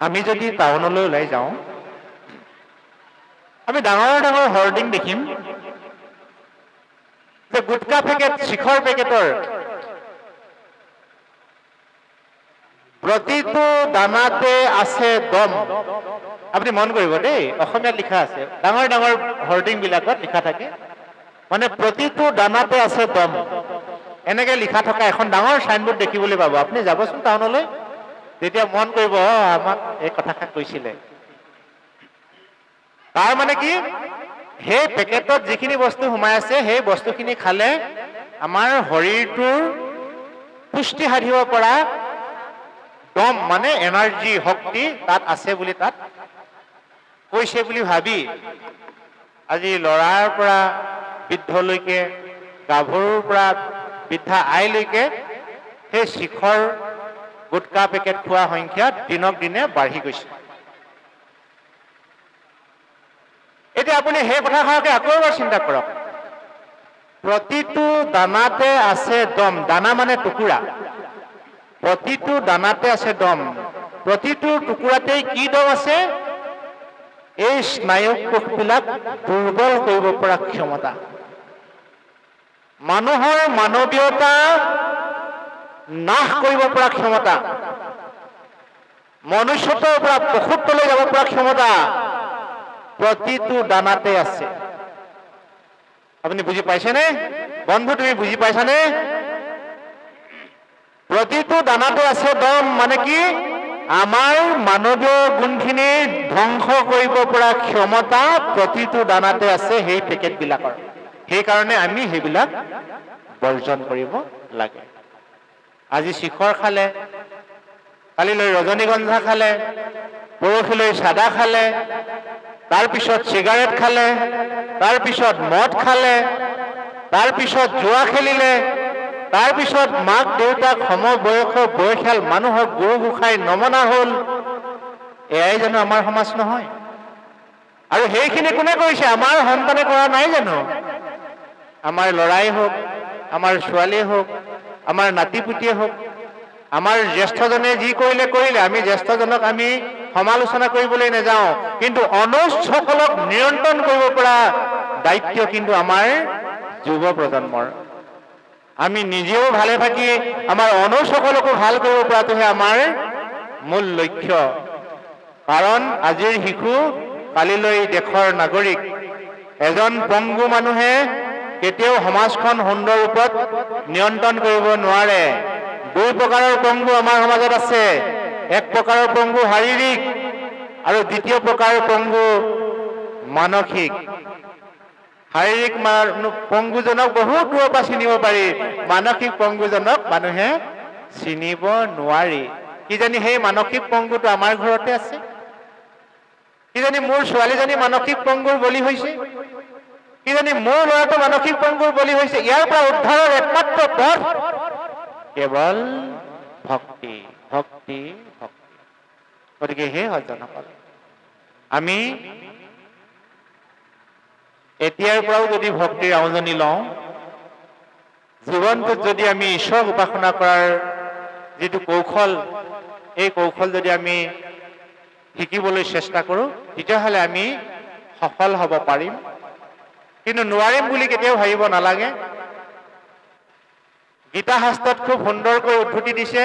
আমি যদি টাউনলৈ ওলাই যাওঁ, আমি ডাঙৰ ডাঙৰ হৰ্ডিং দেখিম যে গুটকা পেকেট, শিখৰ পেকেটৰ প্ৰতিটো দানাতে আছে দম। আপুনি মন কৰিব দেই, অসমীয়াত লিখা আছে, ডাঙৰ ডাঙৰ হৰ্ডিং বিলাকত লিখা থাকে, মানে প্ৰতিটো দানাতে আছে দম, এনেকে লিখা থকা এখন ডাঙৰ চাইনবোৰ্ড দেখিবলৈ পাব। আপুনি যাবচোন টাউনলৈ, তেতিয়া মন কৰিব আমাক এই কথাষাৰ কৈছিলে। তাৰ মানে কি, সেই পেকেটত যিখিনি বস্তু সোমাই আছে সেই বস্তুখিনি খালে আমাৰ শৰীৰটোৰ পুষ্টি সাধিব পৰা দম মানে এনাৰ্জি, শক্তি তাত আছে বুলি তাত কৈছে বুলি ভাবি আজি ল'ৰাৰ পৰা বৃদ্ধলৈকে, গাভৰুৰ পৰা বৃদ্ধা আইলৈকে সেই শিখৰ গুটকা পেকেট খোৱা সংখ্যা দিনক দিনে বাঢ়ি গৈছে। এতিয়া আপুনি সেই কথাষাৰকে আকৌ এবাৰ চিন্তা কৰক। প্ৰতিটো দানাতে আছে দম, দানা মানে টুকুৰা, প্ৰতিটো দানাতে আছে দম, প্ৰতিটো টুকুৰাতেই কি দম আছে? এই স্নায়ু কোষবিলাক দুৰ্বল কৰিব পৰা ক্ষমতা, মানুহৰ মানৱীয়তা নাশ কৰিব পৰা ক্ষমতা, মনুষ্যত্বৰ পৰা পশুত্বলৈ যাব পৰা ক্ষমতা প্ৰতিটো দানাতে আছে। আপুনি বুজি পাইছেনে বন্ধু? তুমি বুজি পাইছানে? প্ৰতিটো দানাতে আছে দম মানে কি? আমাৰ মানৱীয় গুণখিনি ধ্বংস কৰিব পৰা ক্ষমতা প্ৰতিটো দানাতে আছে সেই পেকেট বিলাকৰ। সেইকাৰণে আমি সেইবিলাক বৰ্জন কৰিব লাগে। আজি শিখৰ খালে, কালিলৈ ৰজনীগন্ধা খালে, পৰহিলৈ চাদা খালে, তাৰপিছত চিগাৰেট খালে, তাৰপিছত মদ খালে, তাৰপিছত জুৱা খেলিলে, তাৰপিছত মাক দেউতাক সমবয়সৰ বয়সীয়াল মানুহক গৰু গোসাঁই নমনা হ'ল। এয়াই জানো আমাৰ সমাজ নহয়? আৰু সেইখিনি কোনে কৰিছে? আমাৰ সন্তানে কৰা নাই জানো? আমাৰ ল'ৰাই হওক, আমাৰ ছোৱালীয়ে হওক, আমাৰ নাতিপুতিয়ে হওক, আমাৰ জ্যেষ্ঠজনে যি কৰিলে কৰিলে, আমি জ্যেষ্ঠজনক আমি সমালোচনা কৰিবলৈ নাযাওঁ, কিন্তু অনুজসকলক নিয়ন্ত্ৰণ কৰিব পৰা দায়িত্ব কিন্তু আমাৰ যুৱ প্ৰজন্মৰ। আমি নিজেও ভালে থাকি আমাৰ অনুজসকলকো ভাল কৰিব পৰাটোহে আমাৰ মূল লক্ষ্য। কাৰণ আজিৰ শিশু কালিলৈ দেশৰ নাগৰিক। এজন পংগু মানুহে কেতিয়াও সমাজখন সুন্দৰ ৰূপত নিয়ন্ত্ৰণ কৰিব নোৱাৰে। দুই প্ৰকাৰৰ পংগু আমাৰ সমাজত আছে। এক প্ৰকাৰৰ পংগু শাৰীৰিক আৰু দ্বিতীয় প্ৰকাৰৰ পংগু মানসিক। শাৰীৰিক পংগুজনক বহুত দূৰৰ পৰা চিনিব পাৰি, মানসিক পংগুজনক মানুহে চিনিব নোৱাৰি। কিজানি সেই মানসিক পংগুটো আমাৰ ঘৰতে আছে, কিজানি মোৰ ছোৱালীজনী মানসিক পংগুৰ বলি হৈছে, কিজানি মোৰ ল'ৰাটো মানসিক পংগুৰ বলি হৈছে। ইয়াৰ পৰা উদ্ধাৰৰ একমাত্ৰ পথ কেৱল ভক্তি, ভক্তি, ভক্তি। গতিকে হে সজ্জনসকল, আমি এতিয়াৰ পৰাও যদি ভক্তিৰ আউজনি লওঁ, জীৱনটোত যদি আমি ঈশ্বৰ উপাসনা কৰাৰ যিটো কৌশল, এই কৌশল যদি আমি শিকিবলৈ চেষ্টা কৰোঁ, তেতিয়াহ'লে আমি সফল হ'ব পাৰিম। কিন্তু নোৱাৰিম বুলি কেতিয়াও ভাবিব নালাগে। গীতা শাস্ত্ৰত খুব সুন্দৰকৈ উদ্ধৃতি দিছে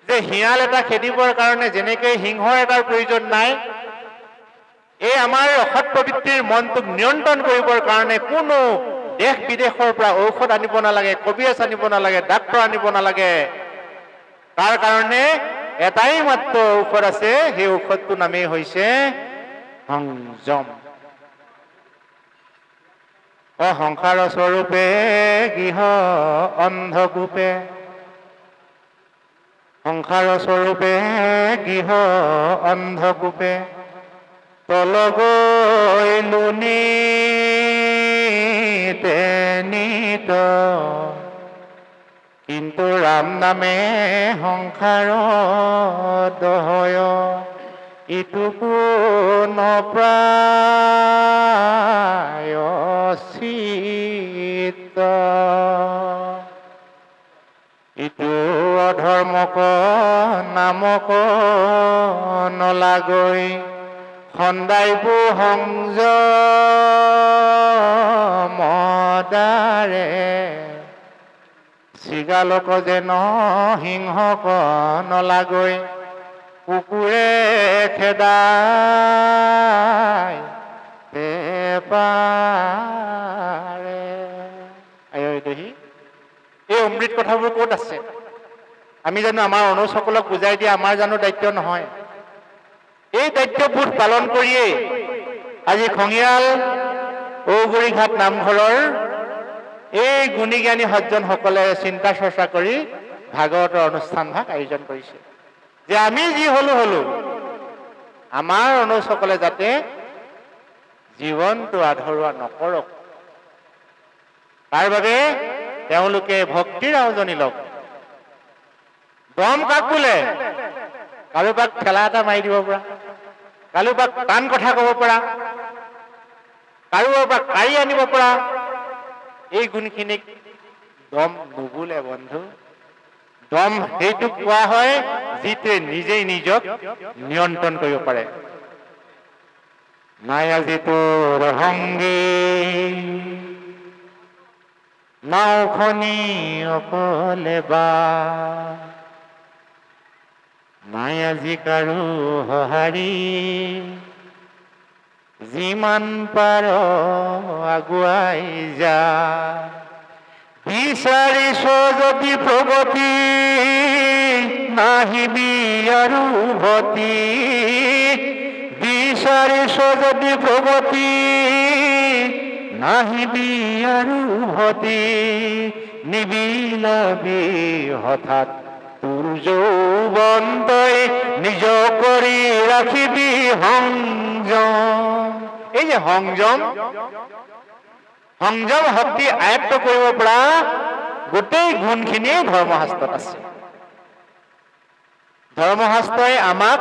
যে শিয়াল এটা খেদিবৰ কাৰণে যেনেকৈ সিংহৰ এটাৰ প্ৰয়োজন নাই, এই আমাৰ অসৎ প্ৰবৃত্তিৰ মনটোক নিয়ন্ত্ৰণ কৰিবৰ কাৰণে কোনো দেশ বিদেশৰ পৰা ঔষধ আনিব নালাগে, কবিৰাজ আনিব নালাগে, ডাক্তৰ আনিব নালাগে। তাৰ কাৰণে এটাই মাত্ৰ ঔষধ আছে, সেই ঔষধটোৰ নামেই হৈছে সংযম। অহংকাৰ স্বৰূপে গৃহ অন্ধকূপে, সংসাৰ স্বৰূপে গৃহ অন্ধকূপে, তল গৈ লুনিতে নিত, কিন্তু ৰাম নামে সংসাৰ দহয়, ইটোকো নপ্ৰায়শ্চিত্ত, ইটো অধৰ ধৰ্মক নামক নলাগৈ সন্দাইবো সংযমদাৰে শৃগালক যেন সিংহক নলাগৈ কুকুৰে খেদাই পেপাৰে। দেহি এই অমৃত কথাবোৰ ক'ত আছে? আমি জানো আমাৰ অনুজসকলক বুজাই দিয়া আমাৰ জানো দায়িত্ব নহয়? এই দায়িত্ববোধ পালন কৰিয়েই আজি খঙিয়াল ঔগুৰিঘাট নামঘৰৰ এই গুণী জ্ঞানী সজ্জনসকলে চিন্তা চৰ্চা কৰি ভাগৱতৰ অনুষ্ঠানভাগ আয়োজন কৰিছে যে আমি যি হলো আমাৰ অনুজসকলে যাতে জীৱনটো আধৰুৱা নকৰক, তাৰ বাবে তেওঁলোকে ভক্তিৰ আয়োজনী লওক। দম কাক বোলে? কাৰোবাক ঠেলা এটা মাৰি দিব পৰা, কাৰোবাক টান কথা ক'ব পৰা, কাৰোবাক কাঢ়ি আনিব পৰা, এই গুণখিনিক দম নুবোলে বন্ধু। দম সেইটোক কোৱা হয় যিটোৱে নিজেই নিজক নিয়ন্ত্ৰণ কৰিব পাৰে। নাই আজি তোৰ সংগী নাওখনি অকলে বা, নাই আজি কাৰো সঁহাৰি যিমান পাৰ আগুৱাই যা। বিচাৰিছ যদি প্ৰগতি নাহিবি আৰু উভতি, বিচাৰিছ যদি প্ৰগতি নাহিবি আৰু উভতি, নিবিলাবি হঠাৎ তোৰ যৌৱন তই নিজ কৰি ৰাখিবি সংযম। এই যে সংযম শক্তি আয়ত্ত কৰিব পৰা গোটেই গুণখিনি ধৰ্মশাস্ত্ৰত আছে। ধৰ্মশাস্ত্ৰই আমাক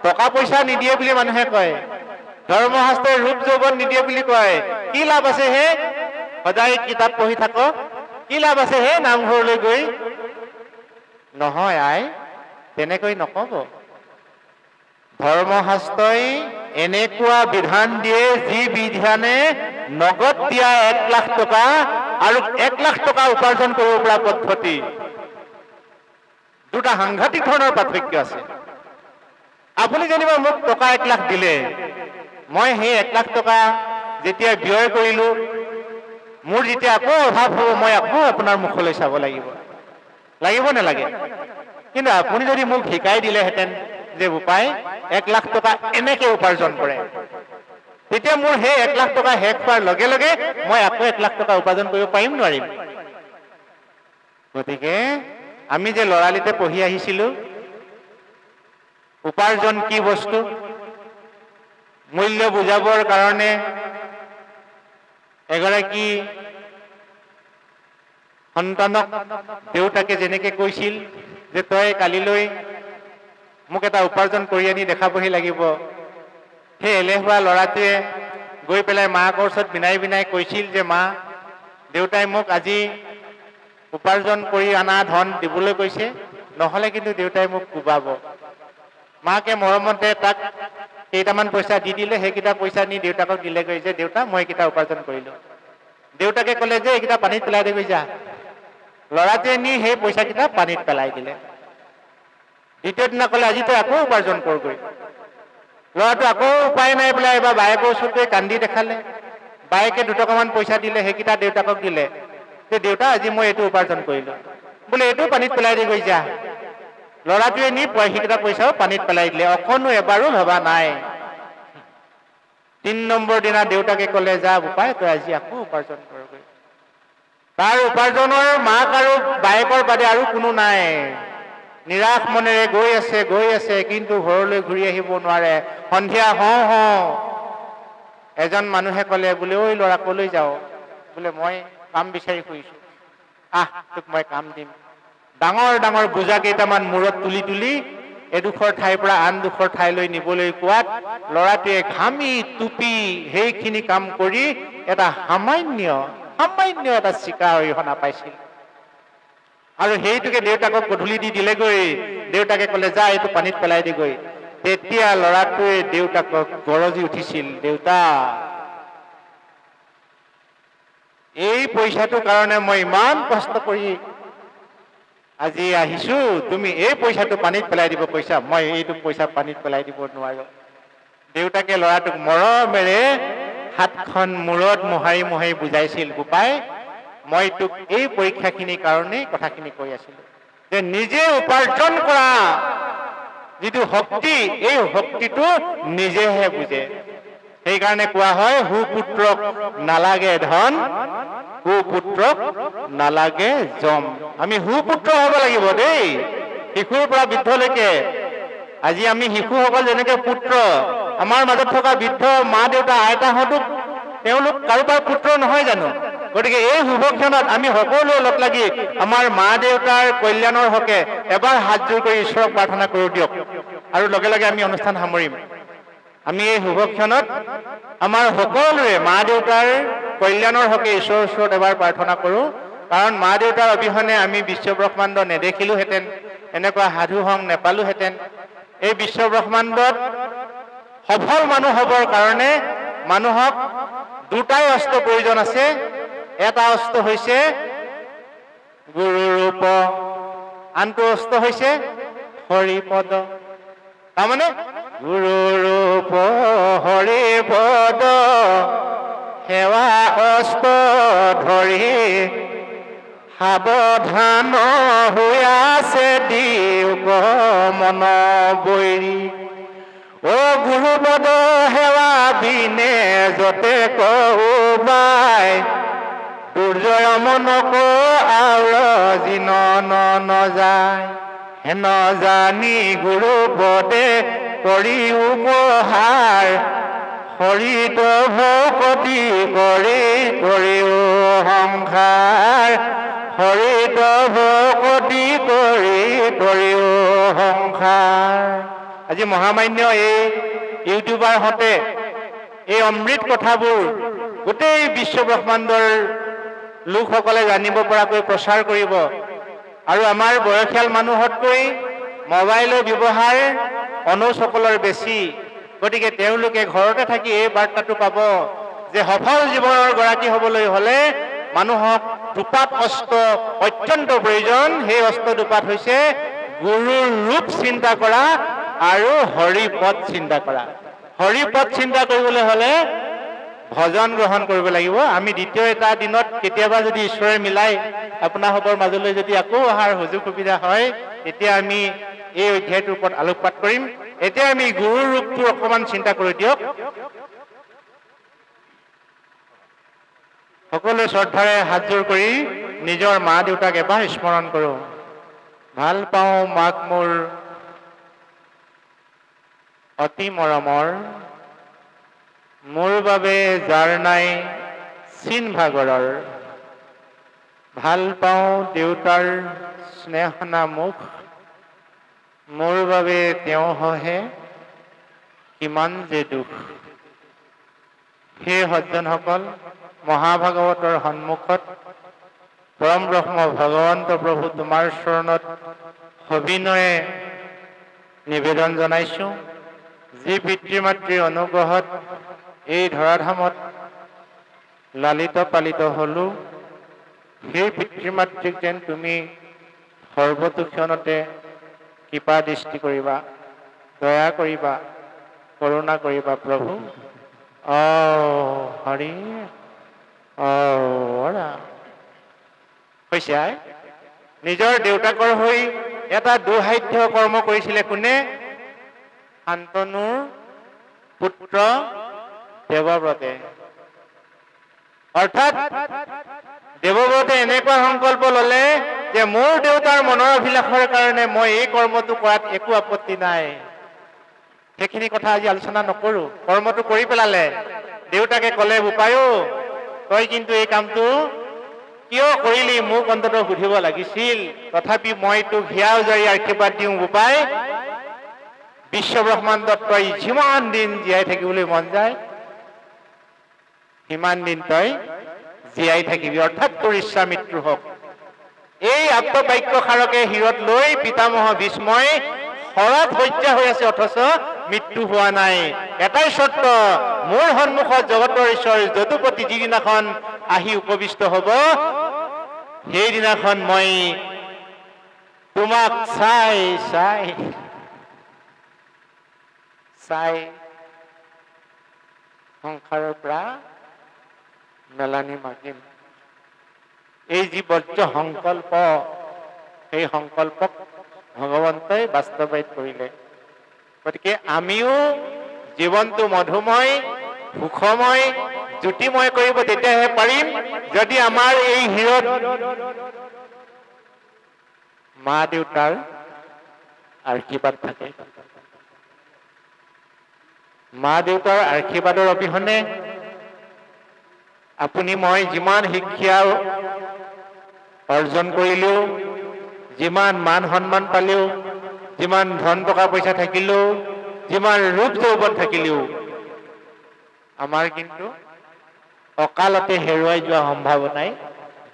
টকা পইচা নিদিয়ে বুলি মানুহে কয়, ধৰ্মশাস্ত্ৰই ৰূপ যৌৱন নিদিয়ে বুলি কয়। কি লাভ আছে হে সদায় কিতাপ পঢ়ি থাক? কি লাভ আছে হে নামঘৰলৈ গৈ? নহয় আই, তেনেকৈ নকব। ধৰ্মশাস্ত্ৰই এনেকুৱা বিধান দিয়ে যি বিধানে নগদ দিয়া 1 লাখ টকা আৰু 1 লাখ টকা উপাৰ্জন কৰিব পৰা পদ্ধতি, দুটা সাংঘাতিক ধৰণৰ পাৰ্থক্য আছে। আপুনি যেনিবা মোক টকা 1 লাখ দিলে, মই সেই 1 লাখ টকা যেতিয়া ব্যয় কৰিলো, মোৰ যেতিয়া আকৌ অভাৱ হ'ব মই আকৌ আপোনাৰ মুখলৈ চাব লাগিব, লাগিব নালাগে? কিন্তু আপুনি যদি মোক শিকাই দিলেহেঁতেন যে বোপাই 1 লাখ টকা এনেকে উপাৰ্জন কৰে, তেতিয়া মোৰ সেই 1 লাখ টকা শেষ হোৱাৰ লগে লগে মই আকৌ 1 লাখ টকা উপাৰ্জন কৰিব পাৰিম নোৱাৰিম? গতিকে আমি যে লৰালিতে পঢ়ি আহিছিলো উপাৰ্জন কি বস্তু, মূল্য বুজাবৰ কাৰণে এগৰাকী সন্তানক দেউতাকে যেনেকে কৈছিল যে তই কালিলৈ মোক এটা উপাৰ্জন কৰি আনি দেখাবহি লাগিব, সেই এলেহুৱা ল'ৰাটোৱে গৈ পেলাই মাকৰ ওচৰত বিনাই বিনাই কৈছিল যে মা, দেউতাই মোক আজি উপাৰ্জন কৰি অনা ধন দিবলৈ কৈছে, নহ'লে কিন্তু দেউতাই মোক কোবাব। মাকে মৰমতে তাক কেইটামান পইচা দি দিলে, সেইকেইটা পইচা নি দেউতাকক দিলেগৈ যে দেউতা মই এইকেইটা উপাৰ্জন কৰিলো। দেউতাকে ক'লে যে এইকেইটা পানীত পেলাই দিবি যা। ল'ৰাটোৱে নি সেই পইচাকেইটা পানীত পেলাই দিলে। দ্বিতীয় দিনা ক'লে আজি তই আকৌ উপাৰ্জন কৰগৈ। ল'ৰাটো আকৌ উপায় নাই পেলাই এবাৰ বায়েকৰ ওচৰত গৈ কান্দি দেখালে। বায়েকে 2 টকামান পইচা দিলে, সেইকেইটা দেউতাকক দিলে যে দেউতা আজি মই এইটো উপাৰ্জন কৰিলো, বোলে এইটো পানীত পেলাই দি গৈ যা। ল'ৰাটোৱে নি সেইকেইটা পইচাও পানীত পেলাই দিলে, অকণো এবাৰো ভবা নাই। 3 নম্বৰ দিনা দেউতাকে ক'লে যা বোপাই তই আজি আকৌ উপাৰ্জন কৰগৈ। তাৰ উপাৰ্জনৰ মাক আৰু বায়েকৰ বাদে আৰু কোনো নাই। নিৰাশ মনেৰে গৈ আছে, কিন্তু ঘৰলৈ ঘূৰি আহিব নোৱাৰে। সন্ধিয়া হওঁ হওঁ এজন মানুহে ক'লে বোলে ঐ ল'ৰা কলৈ যাও? বোলে মই কাম বিচাৰি ফুৰিছো, তোক মই কাম দিম। ডাঙৰ ডাঙৰ বোজা কেইটামান মূৰত তুলি তুলি এডোখৰ ঠাইৰ পৰা আন ডোখৰ ঠাইলৈ নিবলৈ কোৱাত ল'ৰাটোৱে ঘামি টুপি সেইখিনি কাম কৰি এটা সামান্য এটা চিকা অৰিহণা পাইছিল। আৰু সেইটোকে দেউতাকক গধূলি দি দিলেগৈ দেউতাকে ক'লে যা এইটো পানীত পেলাই দিগৈ তেতিয়া ল'ৰাটোৱে দেউতাকক গৰজি উঠিছিল দেউতা এই পইচাটোৰ কাৰণে মই ইমান কষ্ট কৰি আজি আহিছো তুমি এই পইচাটো পানীত পেলাই দিব কৈছা মই এইটো পইচা পানীত পেলাই দিব নোৱাৰো দেউতাকে ল'ৰাটোক মৰমেৰে হাতখন মূৰত মোহাৰি মোহাৰি বুজাইছিল গোপাই মই তোক এই পৰীক্ষাখিনিৰ কাৰণেই কথাখিনি কৈ আছিলো যে নিজে উপাৰ্জন কৰা যিটো শক্তি এই শক্তিটো নিজেহে বুজে সেইকাৰণে কোৱা হয় সুপুত্ৰক নালাগে ধন কুপুত্ৰক নালাগে জম আমি সুপুত্ৰ হ'ব লাগিব দেই শিশুৰ পৰা বৃদ্ধলৈকে আজি আমি শিশুসকল যেনেকে পুত্ৰ আমাৰ মাজত থকা বৃদ্ধ মা দেউতা আইতাহঁতো তেওঁলোক কাৰোবাৰ পুত্ৰ নহয় জানো গতিকে এই শুভক্ষণত আমি সকলোৱে লগ লাগি আমাৰ মা দেউতাৰ কল্যাণৰ হকে এবাৰ হাতযোৰ কৰি ঈশ্বৰক প্ৰাৰ্থনা কৰো দিয়ক আৰু লগে লগে আমি অনুষ্ঠান সামৰিম আমি এই শুভক্ষণত আমাৰ সকলোৱে মা দেউতাৰ কল্যাণৰ হকে ঈশ্বৰৰ ওচৰত এবাৰ প্ৰাৰ্থনা কৰো কাৰণ মা দেউতাৰ অবিহনে আমি বিশ্ব ব্ৰহ্মাণ্ড নেদেখিলোহেঁতেন এনেকুৱা সাধু সংগ নেপালোহেঁতেন এই বিশ্ব ব্ৰহ্মাণ্ডত সফল মানুহ হ'বৰ কাৰণে মানুহক দুটাই অস্ত্ৰ প্ৰয়োজন আছে এটা অস্ত্ৰ হৈছে গুৰু ৰূপ আনটো অস্ত্ৰ হৈছে হৰিপদ তাৰমানে গুৰু ৰূপ হৰিপদ সেৱা অস্ত্ৰ ধৰি সাৱধান হৈ আছে দিওক মন বৈৰী ও গুৰুপদ সেৱা বিনে যতে কবাই দুৰ্জয় মনক আৰু জিন নযায় হেন জানি গুৰুপদে কৰি উপহাৰ হৰিত ভকতি কৰি কৰিও সংসাৰ হৰিত ভকতি কৰি কৰিও সংসাৰ আজি মহামান্য এই ইউটিউবাৰহঁতে এই অমৃত কথাবোৰ গোটেই বিশ্ব ব্ৰহ্মাণ্ডৰ লোকসকলে জানিব পৰাকৈ প্ৰচাৰ কৰিব আৰু আমাৰ বয়সীয়াল মানুহতকৈ মোবাইলৰ ব্যৱহাৰ অনুজসকলৰ বেছি গতিকে তেওঁলোকে ঘৰতে থাকি এই বাৰ্তাটো পাব যে সফল জীৱনৰ গৰাকী হ'বলৈ হ'লে মানুহক দুপাত অস্ত্ৰ অত্যন্ত প্ৰয়োজন সেই অস্ত্ৰ দুপাত হৈছে গুৰুৰ ৰূপ চিন্তা কৰা আৰু হৰিপদ চিন্তা কৰা হৰিপদ চিন্তা কৰিবলৈ হ'লে ভজন গ্ৰহণ কৰিব লাগিব আমি দ্বিতীয় এটা দিনত কেতিয়াবা যদি ঈশ্বৰে মিলাই আপোনালোকৰ মাজলৈ যদি আকৌ অহাৰ সুযোগ সুবিধা হয় তেতিয়া আমি এই অধ্যায়টোৰ ওপৰত আলোকপাত কৰিম এতিয়া আমি গুৰুৰ ৰূপটো অকণমান চিন্তা কৰি দিয়ক সকলোৱে শ্ৰদ্ধাৰে হাতযোৰ কৰি নিজৰ মা দেউতাক এবাৰ স্মৰণ কৰোঁ ভাল পাওঁ মাক মোৰ অতি মৰমৰ মোৰ বাবে যাৰ নাই চিন ভাগৰৰ ভাল পাওঁ দেউতাৰ স্নেহনা মুখ মোৰ বাবে তেওঁ হহে কিমান যে দুখ সেই সজ্জনসকল মহাভাগৱতৰ সন্মুখত পৰম ব্ৰহ্ম ভগৱন্ত প্ৰভু তোমাৰ চৰণত সবিনয়ে নিবেদন জনাইছোঁ যি পিতৃ মাতৃৰ অনুগ্ৰহত এই ধৰাধামত লালিত পালিত হলো সেই পিতৃ মাতৃক যেন তুমি সৰ্বতোক্ষণতে কৃপা দৃষ্টি কৰিবা দয়া কৰিবা কৰুণা কৰিবা প্ৰভু হৰি হৈছে নিজৰ দেউতাকৰ হৈ এটা দুঃসাধ্য কৰ্ম কৰিছিলে কোনে শান্তনুৰ পুত্ৰ দেৱব্ৰতে অৰ্থাৎ দেৱব্ৰতে এনেকুৱা সংকল্প ললে যে মোৰ দেউতাৰ মনৰ অভিলাষৰ কাৰণে মই এই কৰ্মটো কৰাত একো আপত্তি নাই সেইখিনি কথা আজি আলোচনা নকৰো কৰ্মটো কৰি পেলালে দেউতাকে ক'লে বোপায়ো তই কিন্তু এই কামটো কিয় কৰিলি মোক অন্ততঃ সুধিব লাগিছিল তথাপি মই তোক হিয়া উজাৰি আশীৰ্বাদ দিওঁ বোপাই বিশ্ব ব্ৰহ্মাণ্ডত তই যিমান দিন জীয়াই থাকিবলৈ মন যায় সিমান দিন তই জীয়াই থাকিবি অৰ্থাৎ তোৰ ইচ্ছা মৃত্যু হওক এই আপ্তবাক্যষাৰকে শিৰত লৈ পিতামহ ভীষ্মই শৰত শয্যা হৈ আছে, অথচ মৃত্যু হোৱা নাই। এটাই চৰ্ত, মোৰ সন্মুখত জগতৰ ঈশ্বৰ যদুপতি যিদিনাখন আহি উপবিষ্ট হ'ব, সেইদিনাখন মই তোমাক চাই চাই চাই সংসাৰৰ পৰা মেলানি মাগিম। এই যি বজ্ৰ সংকল্প, সেই সংকল্পক ভগৱন্তই বাস্তৱায়িত কৰিলে। গতিকে আমিও জীৱনটো মধুময়, সুখময়, জ্যোতিময় কৰিব তেতিয়াহে পাৰিম, যদি আমাৰ এই হিৰত মা দেউতাৰ আশীৰ্বাদ থাকে। মা দেউতাৰ আশীৰ্বাদৰ অবিহনে আপুনি মই যিমান শিক্ষা অৰ্জন কৰিলেও, যিমান মান সন্মান পালেও, যিমান ধন টকা পইচা থাকিলেও, যিমান ৰূপ যৌৱন থাকিলেও, আমাৰ কিন্তু অকালতে হেৰুৱাই যোৱা সম্ভাৱনাই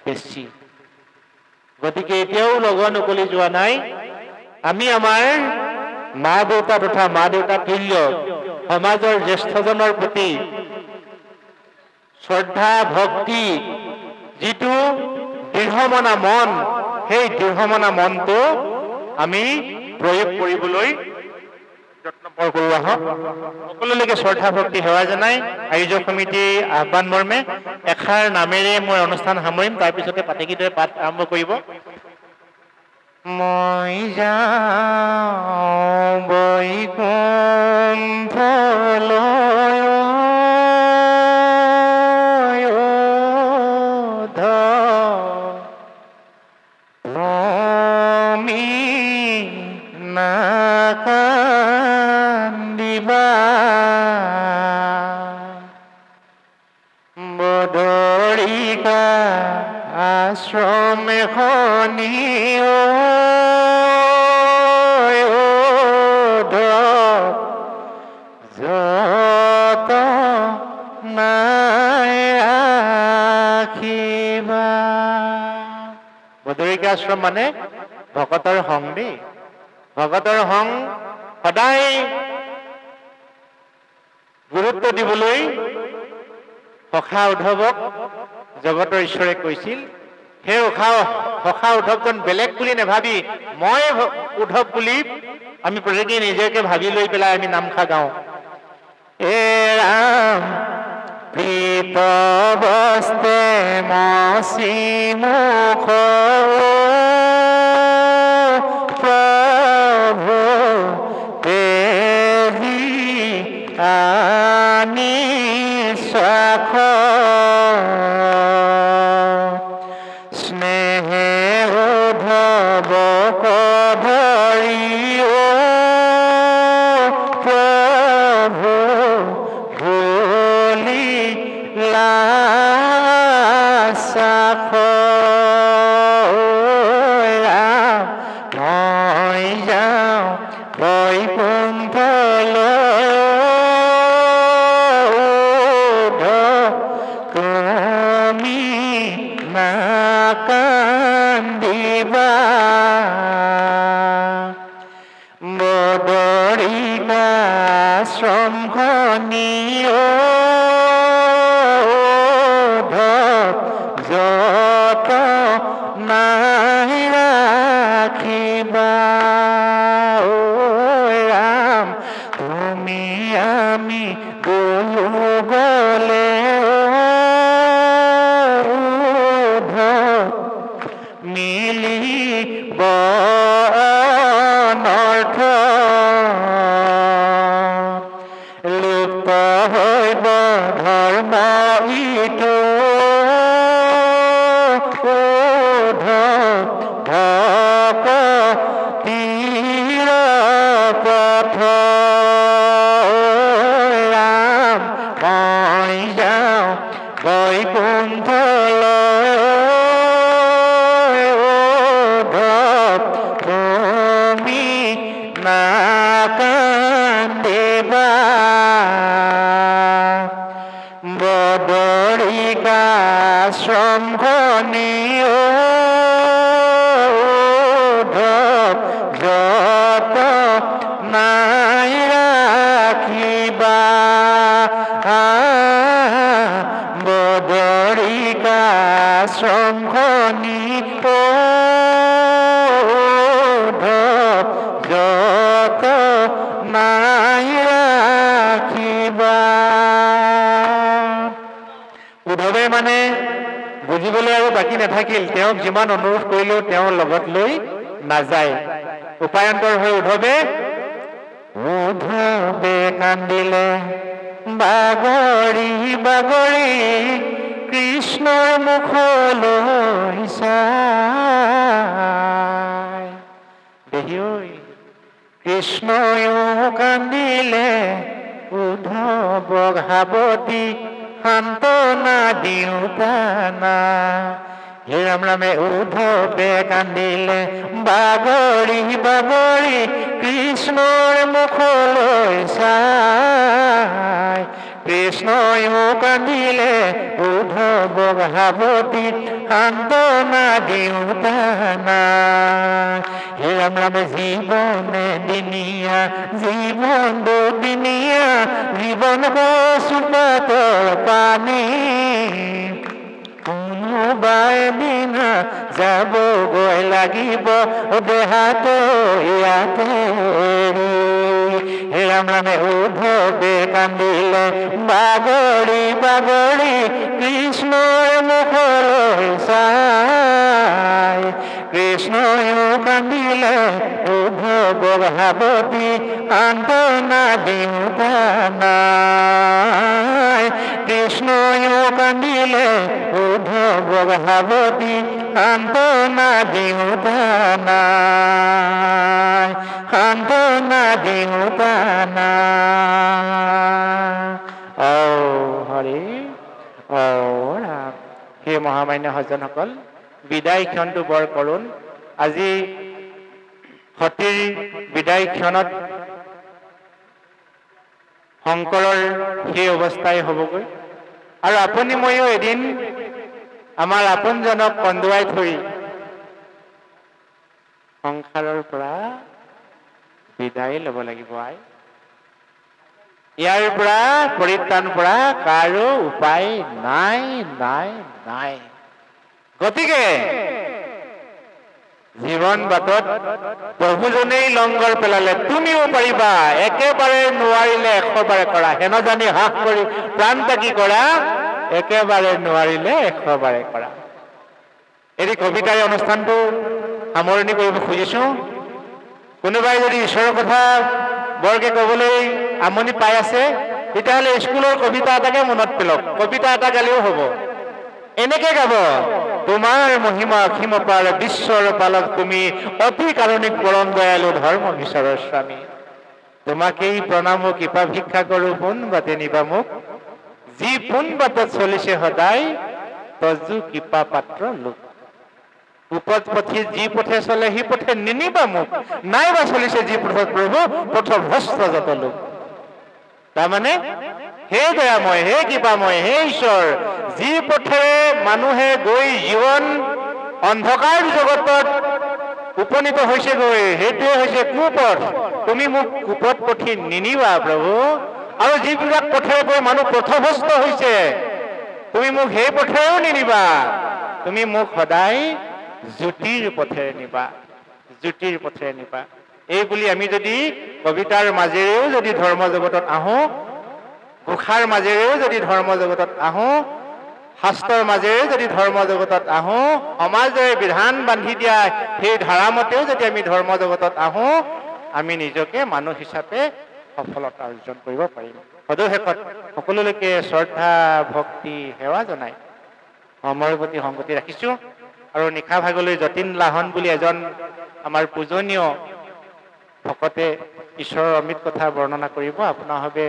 বেছি। গতিকে এতিয়াও লগন উকলি যোৱা নাই। আমি আমাৰ মা দেউতা তথা মা দেউতা তুল্য সমাজৰ জ্যেষ্ঠজনৰ প্ৰতি শ্ৰদ্ধা ভক্তি, যিটো দৃঢ়মনা মন, সেই দৃঢ়মনা মনটো আমি প্ৰয়োগ কৰিবলৈ যত্ন কৰোঁ আহক। সকলোলৈকে শ্ৰদ্ধা ভক্তি সেৱা জনাই আয়োজক সমিতিৰ আহ্বান মৰ্মে এষাৰ নামেৰে মই অনুষ্ঠান সামৰিম, তাৰপিছতে পাতেকীদ্বয়ে পাঠ আৰম্ভ কৰিব। মই যাওঁ বৈকুণ্ঠলৈ, তুমি নাকান্দিবা, বদৰিকা আশ্ৰম এখনি যত নাই ৰাখিবা। বদৰিকা আশ্ৰম মানে ভকতৰ সংগ দেই। ভকতৰ সংগ সদায় গুৰুত্ব দিবলৈ সখা উদ্ধৱক জগতৰ ঈশ্বৰে কৈছিল। সেই সখা উদ্ধৱজন বেলেগ বুলি নাভাবি মই উদ্ধৱ বুলি আমি প্ৰত্যেকেই নিজকে ভাবি লৈ পেলাই আমি নামষা গাওঁ। এ ৰাম প্ৰীত বস্তে মচি মুখ, প্ৰভু তেজি আনি স্বাখ, স্নেহে উদ্ধৱক ধৰি প্ৰভু ভুলিলা চাখ। মই যাওঁ বৈকুণ্ঠলৈ, তুমি নাকান্দিবা, বদৰিকা আশ্ৰমখনি যত নাই ৰাখিবা। ৰাম তুমি আমি দুয়ো গলে মিলিব অনৰ্থ, লুপ্ত হৈব ধৰ্ম ইটো ভকতিৰ পথ। ৰাম মই যাওঁ বৈকুণ্ঠলৈ, তুমি নাকান্দিবা, বদৰিকা আশ্ৰমখনি বনাই ৰাখিবা। উদ্ধৱে মানে বুজিবলৈ আৰু বাকী নাথাকিল, তেওঁক যিমান অনুৰোধ কৰিলেও তেওঁ লগত লৈ নাযায়। উপায়ন্তৰ হৈ উদ্ধৱে কান্দিলে বাগৰি বাগৰি কৃষ্ণৰ মুখলৈ চাই। দেহি ঐ, কৃষ্ণয়ো কান্দিলে উদ্ধৱক সাৱটি সান্তনা দিওঁতানা। হে ৰাম ৰামে উদ্ধৱে কান্দিলে বাগৰি বাগৰি কৃষ্ণৰ মুখলৈ চাই। কৃষ্ণয়ো কান্দিলে উদ্ধৱক সাৱটি সান্তনা দিওঁতানা। হে ৰাম ৰামে জীৱনে দিনীয়া জীৱন দুদিনীয়া জীৱন কচুপাতৰ পানী। কোনোবাই দিনা যাবগৈ লাগিব দেহাটো ইয়াতে এৰি। হে ৰাম ৰামে উদ্ধৱে কান্দিলে বাগৰি বাগৰি কৃষ্ণৰ মুখলৈ চাই। কৃষ্ণয়ো কান্দিলে উদ্ধৱক সাৱটি সান্তনা দিওঁতানা। কৃষ্ণয়ো কান্দিলে উদ্ধৱক সাৱটি সান্তনা দিওঁতানা। সান্তনা দিওঁতানা। ঔ হৰি ঔ ৰাম। সেই মহামান্য সজ্জনসকল, বিদায় ক্ষণটো বৰ কৰুণ। আজি সতীৰ বিদায় ক্ষণত শংকৰৰ সেই অৱস্থাই হ'বগৈ। আৰু আপুনি ময়ো এদিন আমাৰ আপোনজনক কন্দুৱাই থৈ সংসাৰৰ পৰা বিদায় ল'ব লাগিব। আই, ইয়াৰ পৰা পৰিত্ৰাণ পৰা কাৰো উপায় নাই নাই নাই। গতিকে জীৱন বাটত প্ৰভুজনেই লংগৰ পেলালে, তুমিও পাৰিবা। একেবাৰে নোৱাৰিলে 100 বাৰে কৰা, হেন জানি হ্ৰাস কৰি প্ৰাণ ত্যাগী কৰা। একেবাৰে নোৱাৰিলে 100 বাৰে কৰা। এটি কবিতাৰ অনুষ্ঠানটো সামৰণি কৰিব খুজিছো। কোনোবাই যদি ঈশ্বৰৰ কথা বৰকে ক'বলৈ আমনি পাই আছে, তেতিয়াহ'লে স্কুলৰ কবিতা এটাকে মনত পেলক। কবিতা এটা গালেও হ'ব। এনেকে গাব, তোমাৰ মহিমা অসীম পাৰ, বিশ্বৰ পালক তুমি, অতি কাৰুণিক পৰম দয়ালু ধৰ্ম ঈশ্বৰৰ স্বামী। তোমাকেই প্ৰণাম কৃপা ভিক্ষা কৰো, পোন বাটে নিবা মোক। যি পোন বাটত চলিছে সদায়, তজু কৃপা পাত্ৰ লোক। উপদ পথি যি পথে চলে সি পথে নিনিবা মোক, নাইবা চলিছে যি পথত প্ৰভু পথ ভ্ৰষ্ট যত লোক। তাৰমানে হে দয়াময়, হে কৃপাময়, হে ঈশ্বৰ, যি পথেৰে মানুহে গৈ জীৱন অন্ধকাৰ জগতত উপনীত হৈছেগৈ, সেইটোৱে হৈছে কুপথ। তুমি মোক কুপথ পথি নিনিবা প্ৰভু। আৰু যিবিলাক পথেৰে গৈ মানুহ পথভ্ৰষ্ট হৈছে, তুমি মোক সেই পথেৰেও নিনিবা। তুমি মোক সদায় জ্যোতিৰ পথেৰে নিবা, জ্যোতিৰ পথেৰে নিবা। এই বুলি আমি যদি কবিতাৰ মাজেৰেও যদি ধৰ্ম জগতত আহোঁ, ঘোষাৰ মাজেৰেও যদি ধৰ্ম জগতত আহোঁ, শাস্ত্ৰৰ মাজেৰে যদি ধৰ্ম জগতত আহোঁ, সমাজে বিধান বান্ধি দিয়া সেই ধাৰামতেও যদি আমি ধৰ্ম জগতত আহোঁ, আমি নিজকে মানুহ হিচাপে সফলতা অৰ্জন কৰিব পাৰিম। সদশেষত সকলোলৈকে শ্ৰদ্ধা ভক্তি সেৱা জনাই সময়ৰ প্ৰতি সংগতি ৰাখিছোঁ। আৰু নিশা ভাগলৈ যতীন লাহন বুলি এজন আমাৰ পূজনীয় ভকতে ঈশ্বৰৰ অমৃত কথা বৰ্ণনা কৰিব। আপোনাৰভাৱে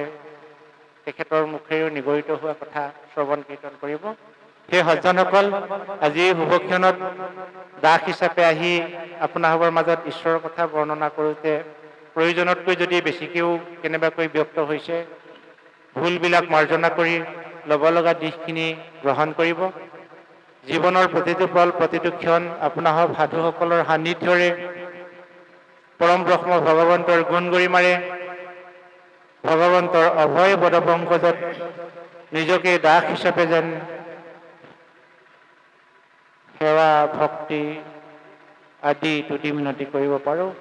তেখেতৰ মুখেৰেও নিগৰিত হোৱা কথা শ্ৰৱণ কীৰ্তন কৰিব। সেই সজ্জনসকল, আজি শুভক্ষণত দাস হিচাপে আহি আপোনাৰভাৱৰ মাজত ঈশ্বৰৰ কথা বৰ্ণনা কৰোঁতে প্ৰয়োজনতকৈ যদি বেছিকৈও কেনেবাকৈ ব্যক্ত হৈছে, ভুলবিলাক মাৰ্জনা কৰি ল'ব লগা দিশখিনি গ্ৰহণ কৰিব। জীৱনৰ প্ৰতিটো পল প্ৰতিটো ক্ষণ আপোনাসৱ সাধুসকলৰ সান্নিধ্যৰে পৰম ব্ৰহ্ম ভগৱন্তৰ গুণ গৰিমাৰে ভগৱন্তৰ অভয় পদপংকজত নিজকে দাস হিচাপে যেন সেৱা ভক্তি আদি তুতি মিনতি কৰিব পাৰোঁ,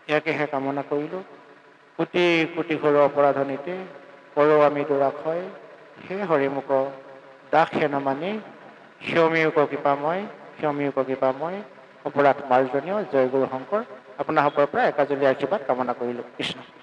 ইয়াকেহে কামনা কৰিলোঁ। কোটি কোটি সৰু অপৰাধনীতে কৰো আমি দুৰাশয়, হে হৰিমুখ দাস হেন মানি, ক্ষমিয়োগ কৃপাময় অপৰাধ মাৰ্জনীয়, জয় গুৰু শংকৰ। আপোনাৰ সকলৰ পৰা একাজলি আশীৰ্বাদ কামনা কৰিলোঁ। কৃষ্ণ।